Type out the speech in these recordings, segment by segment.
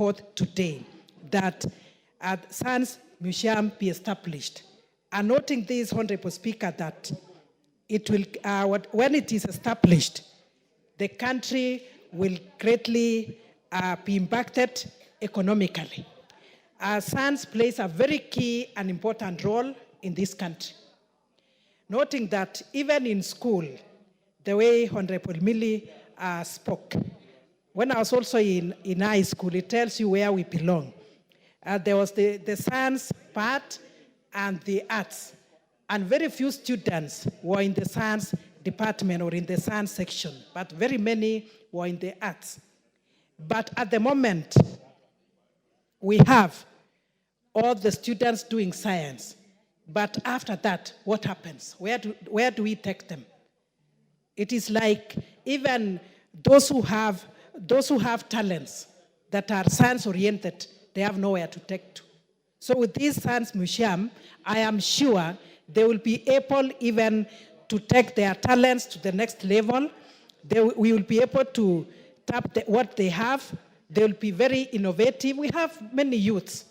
forth today that Science Museum be established. And noting this, Honorable Speaker, that it will, when it is established, the country will greatly be impacted economically. Science plays a very key and important role in this country. Noting that even in school, the way Honorable Millie spoke, when I was also in high school, it tells you where we belong. There was the science part and the arts, and very few students were in the science department or in the science section, but very many were in the arts. But at the moment, we have all the students doing science. But after that, what happens? Where do we take them? It is like even those who have talents that are science-oriented, they have nowhere to take to. So with this science museum, I am sure they will be able even to take their talents to the next level. We will be able to tap what they have. They will be very innovative. We have many youths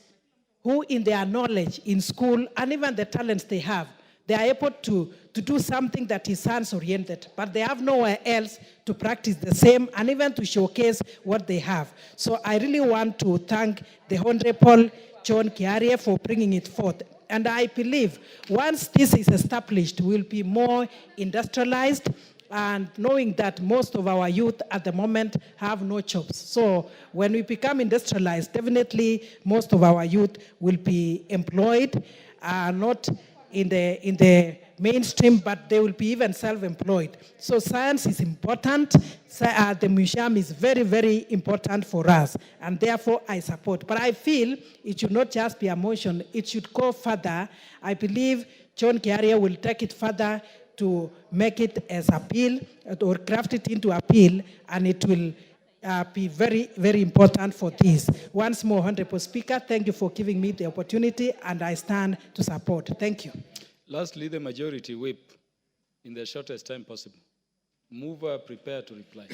who in their knowledge in school and even the talents they have, they are able to do something that is science-oriented, but they have nowhere else to practice the same and even to showcase what they have. So I really want to thank the Honorable John Kiarie for bringing it forth. And I believe once this is established, we'll be more industrialized, and knowing that most of our youth at the moment have no jobs. So when we become industrialized, definitely most of our youth will be employed, not in the mainstream, but they will be even self-employed. So science is important. The museum is very, very important for us, and therefore I support. But I feel it should not just be a motion, it should go further. I believe John Kiarie will take it further to make it as a bill or craft it into a bill, and it will be very, very important for this. Once more, Honorable Speaker, thank you for giving me the opportunity, and I stand to support. Thank you. Lastly, the majority whip, in the shortest time possible. Mover, prepare to reply.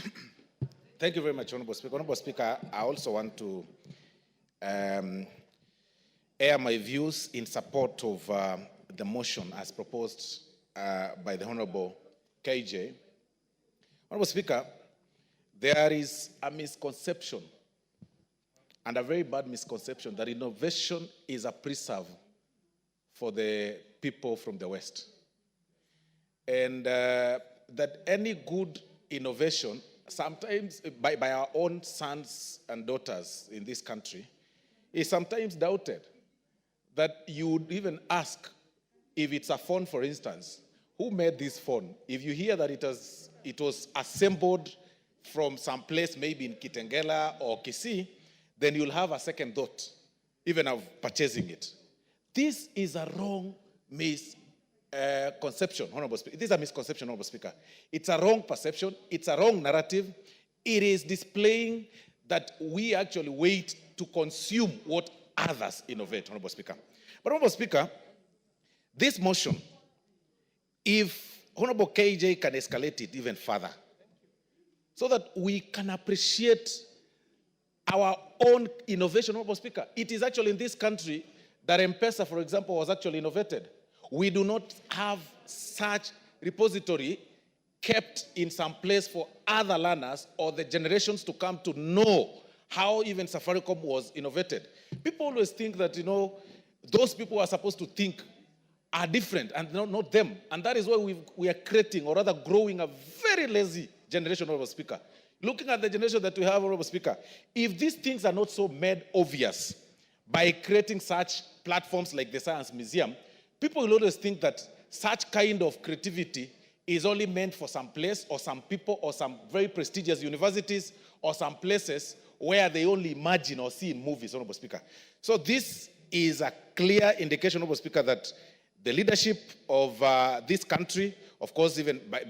Thank you very much, Honorable Speaker. Honorable Speaker, I also want to air my views in support of the motion as proposed by the Honorable KJ. Honorable Speaker, there is a misconception, and a very bad misconception, that innovation is a preserve for the people from the West. And that any good innovation, sometimes by our own sons and daughters in this country, is sometimes doubted. That you would even ask, if it's a phone, for instance, who made this phone? If you hear that it was assembled from some place, maybe in Kitengela or Kisii, then you'll have a second thought, even of purchasing it. This is a wrong misconception, Honorable Speaker. This is a misconception, Honorable Speaker. It's a wrong perception. It's a wrong narrative. It is displaying that we actually wait to consume what others innovate, Honorable Speaker. But, Honorable Speaker, this motion, if Honorable KJ can escalate it even further, so that we can appreciate our own innovation, Honorable Speaker. It is actually in this country that M-Pesa, for example, was actually innovated. We do not have such repository kept in some place for other learners or the generations to come to know how even Safaricom was innovated. People always think that, those people who are supposed to think are different and not them. And that is why we are creating, or rather growing, a very lazy generation, Honorable Speaker. Looking at the generation that we have, Honorable Speaker, if these things are not so made obvious by creating such platforms like the Science Museum, people will always think that such kind of creativity is only meant for some place or some people or some very prestigious universities or some places where they only imagine or see in movies, Honorable Speaker. So this is a clear indication, Honorable Speaker, that the leadership of this country, of course, even by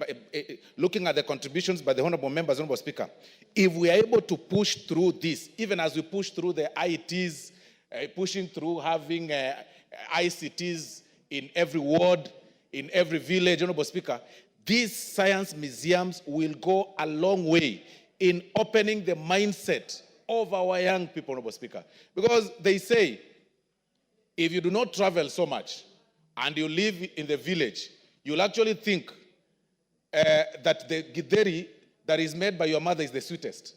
looking at the contributions by the honorable members, Honorable Speaker, if we are able to push through this, even as we push through the ITs, pushing through having ICTs in every ward, in every village, Honorable Speaker, these science museums will go a long way in opening the mindset of our young people, Honorable Speaker. Because they say, if you do not travel so much and you live in the village, you'll actually think that the githeri that is made by your mother is the sweetest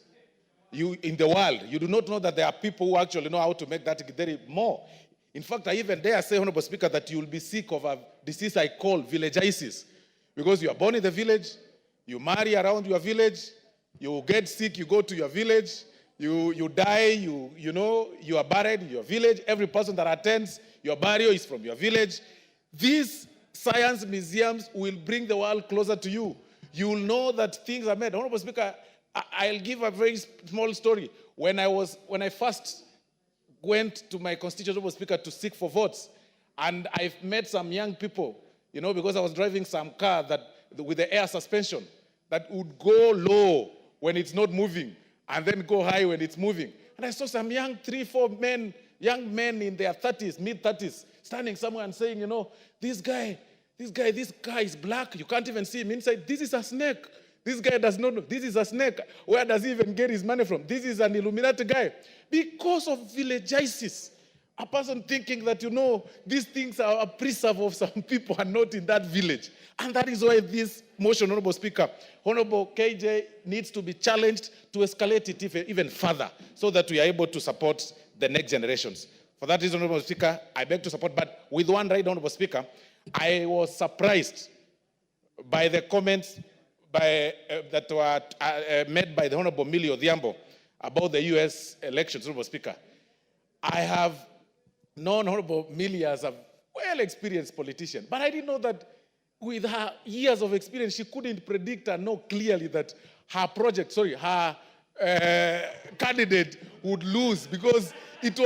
in the world. You do not know that there are people who actually know how to make that githeri more. In fact, I even dare say, Honorable Speaker, that you will be sick of a disease I call villagitis. Because you are born in the village, you marry around your village, you get sick, you go to your village, you die, you are buried in your village. Every person that attends your burial is from your village. These science museums will bring the world closer to you. You will know that things are made. Honorable Speaker, I'll give a very small story. When I first went to my constituency, Honorable Speaker, to seek for votes, and I've met some young people, because I was driving some car with the air suspension that would go low when it's not moving and then go high when it's moving. And I saw some young 3-4 men, young men in their 30s, mid-30s, standing somewhere and saying, this guy is black. You can't even see him inside. This is a snake. This guy does not know. This is a snake. Where does he even get his money from? This is an Illuminati guy. Because of villagitis. A person thinking that, these things are a preserve of some people and not in that village. And that is why this motion, Honorable Speaker, Honorable KJ needs to be challenged to escalate it even further so that we are able to support the next generations. For that reason, Honorable Speaker, I beg to support, but with one right, Honorable Speaker, I was surprised by the comments that were made by the Honorable Millie Odhiambo about the U.S. elections, Honorable Speaker. I have known Honorable Millie as a well-experienced politician, but I didn't know that with her years of experience, she couldn't predict and know clearly that her candidate would lose, because it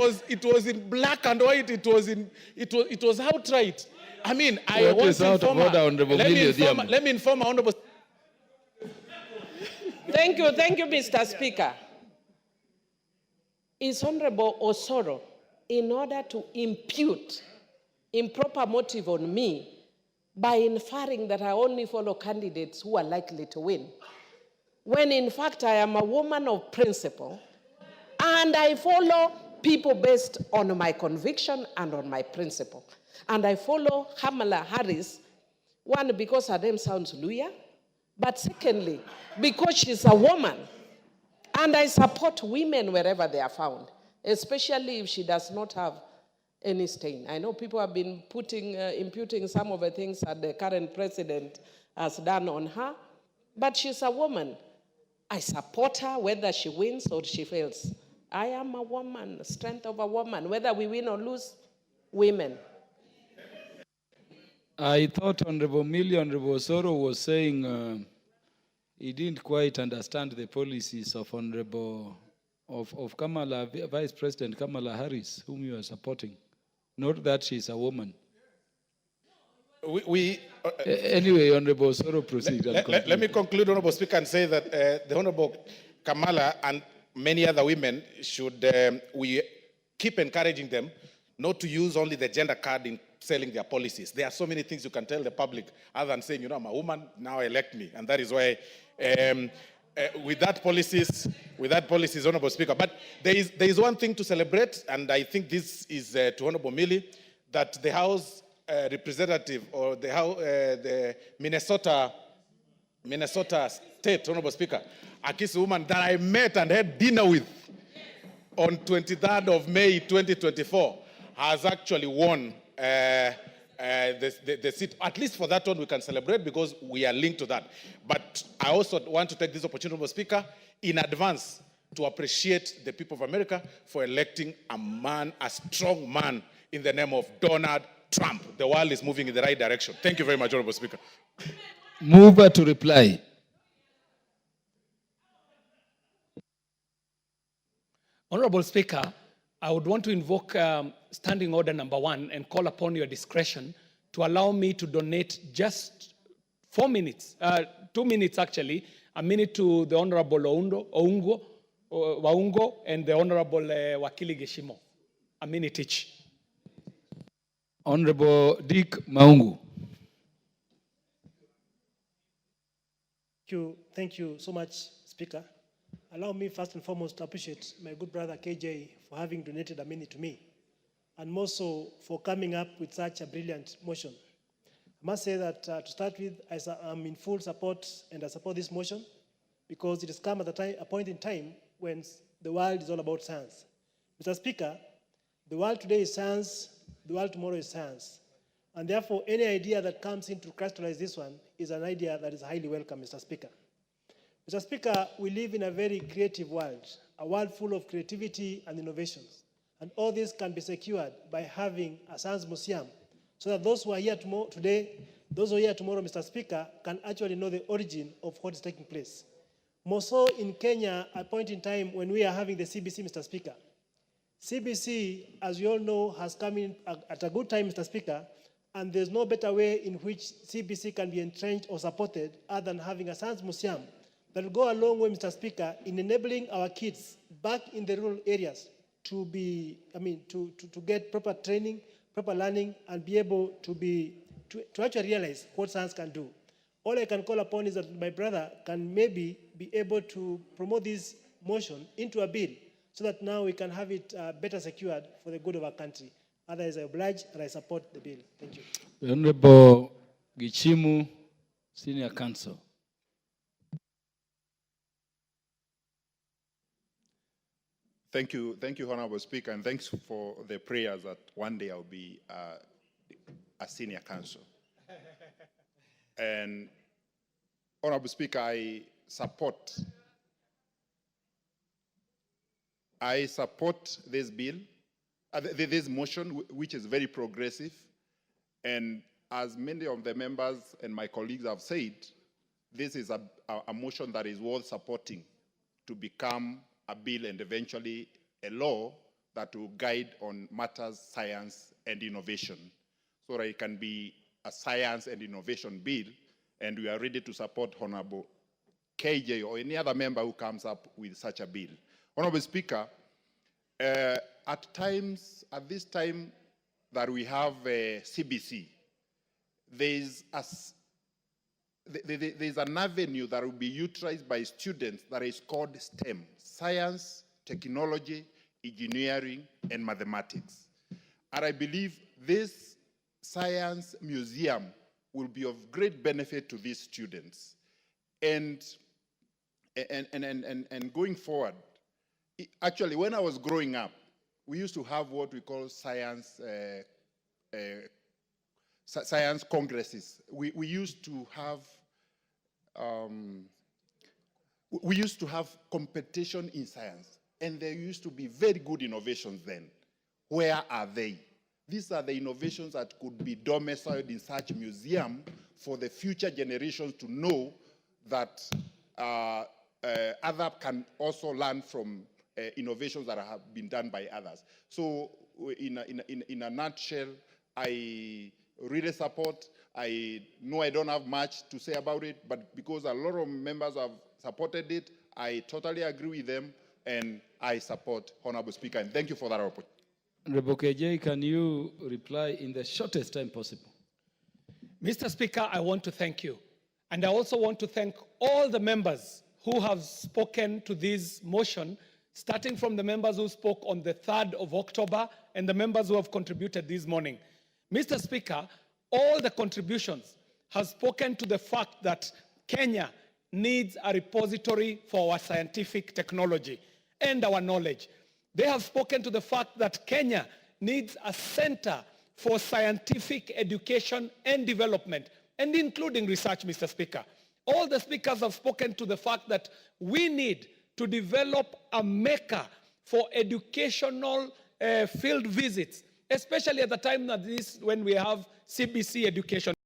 was in black and white. It was outright. I mean, I want to inform her. Let me inform her, Honorable. Thank you, Mr. Speaker. Is Honorable Osoro, in order to impute improper motive on me by inferring that I only follow candidates who are likely to win, when in fact I am a woman of principle and I follow people based on my conviction and on my principle. And I follow Kamala Harris, one, because her name sounds Luya, but secondly, because she's a woman. And I support women wherever they are found, especially if she does not have any stain. I know people have been imputing some of the things that the current president has done on her, but she's a woman. I support her whether she wins or she fails. I am a woman, strength of a woman, whether we win or lose, women. I thought Honorable Millie, Honorable Osoro was saying he didn't quite understand the policies of of Kamala, Vice President Kamala Harris, whom you are supporting. Not that she's a woman. Anyway, Honorable Osoro, proceed. Let me conclude, Honorable Speaker, and say that the Honorable Kamala and many other women should, we keep encouraging them not to use only the gender card in selling their policies. There are so many things you can tell the public other than saying, I'm a woman, now elect me. And that is why with that policies, Honorable Speaker. But there is one thing to celebrate, and I think this is to Honorable Millie, that the House representative or the Minnesota State, Honorable Speaker, a Kisi woman that I met and had dinner with on 23rd of May 2024, has actually won the seat. At least for that one we can celebrate because we are linked to that. But I also want to take this opportunity, Honorable Speaker, in advance to appreciate the people of America for electing a strong man in the name of Donald Trump. The world is moving in the right direction. Thank you very much, Honorable Speaker. Mover to reply. Honorable Speaker, I would want to invoke Standing Order number 1 and call upon your discretion to allow me to donate just 4 minutes, 2 minutes actually, a minute to the Honorable Waungo and the Honorable Wakili Geshimo. A minute each. Honorable Dick Maungu. Thank you so much, Speaker. allow me first and foremost to appreciate my good brother KJ for having donated a minute to me, and more so for coming up with such a brilliant motion. I must say that to start with, I'm in full support, and I support this motion because it has come at a point in time when the world is all about science. Mr. Speaker, the world today is science, the world tomorrow is science. And therefore, any idea that comes in to crystallize this one is an idea that is highly welcome, Mr. Speaker. Mr. Speaker, we live in a very creative world, a world full of creativity and innovations. And all this can be secured by having a science museum, so that those who are here today, those who are here tomorrow, Mr. Speaker, can actually know the origin of what is taking place. More so in Kenya, at a point in time when we are having the CBC, Mr. Speaker. CBC, as you all know, has come in at a good time, Mr. Speaker, and there's no better way in which CBC can be entrenched or supported other than having a science museum that will go a long way, Mr. Speaker, in enabling our kids back in the rural areas to get proper training, proper learning, and be able to actually realize what science can do. All I can call upon is that my brother can maybe be able to promote this motion into a bill so that now we can have it better secured for the good of our country. Otherwise, I oblige and I support the bill. Thank you. The Honorable Gichimu, Senior Counsel. Thank you, Honorable Speaker, and thanks for the prayers that one day I'll be a senior counsel. And Honorable Speaker, I support this bill, this motion, which is very progressive. And as many of the members and my colleagues have said, this is a motion that is worth supporting to become a bill and eventually a law that will guide on matters science and innovation, so that it can be a science and innovation bill, and we are ready to support Honorable KJ or any other member who comes up with such a bill. Honorable Speaker, at this time that we have CBC, there's an avenue that will be utilized by students that is called STEM, science, technology, engineering, and mathematics. And I believe this science museum will be of great benefit to these students. And going forward, actually, when I was growing up, we used to have what we call science congresses. We used to have competition in science, and there used to be very good innovations then. Where are they? These are the innovations that could be domiciled in such a museum for the future generations to know that others can also learn from innovations that have been done by others. So in a nutshell, I really support. I know I don't have much to say about it, but because a lot of members have supported it, I totally agree with them, and I support, Honorable Speaker, and thank you for that opportunity. Honorable KJ, can you reply in the shortest time possible? Mr. Speaker, I want to thank you. And I also want to thank all the members who have spoken to this motion, starting from the members who spoke on the 3rd of October and the members who have contributed this morning. Mr. Speaker, all the contributions have spoken to the fact that Kenya needs a repository for our scientific technology and our knowledge. They have spoken to the fact that Kenya needs a center for scientific education and development, and including research, Mr. Speaker. All the speakers have spoken to the fact that we need to develop a mecca for educational field visits, especially at the time that when we have CBC education.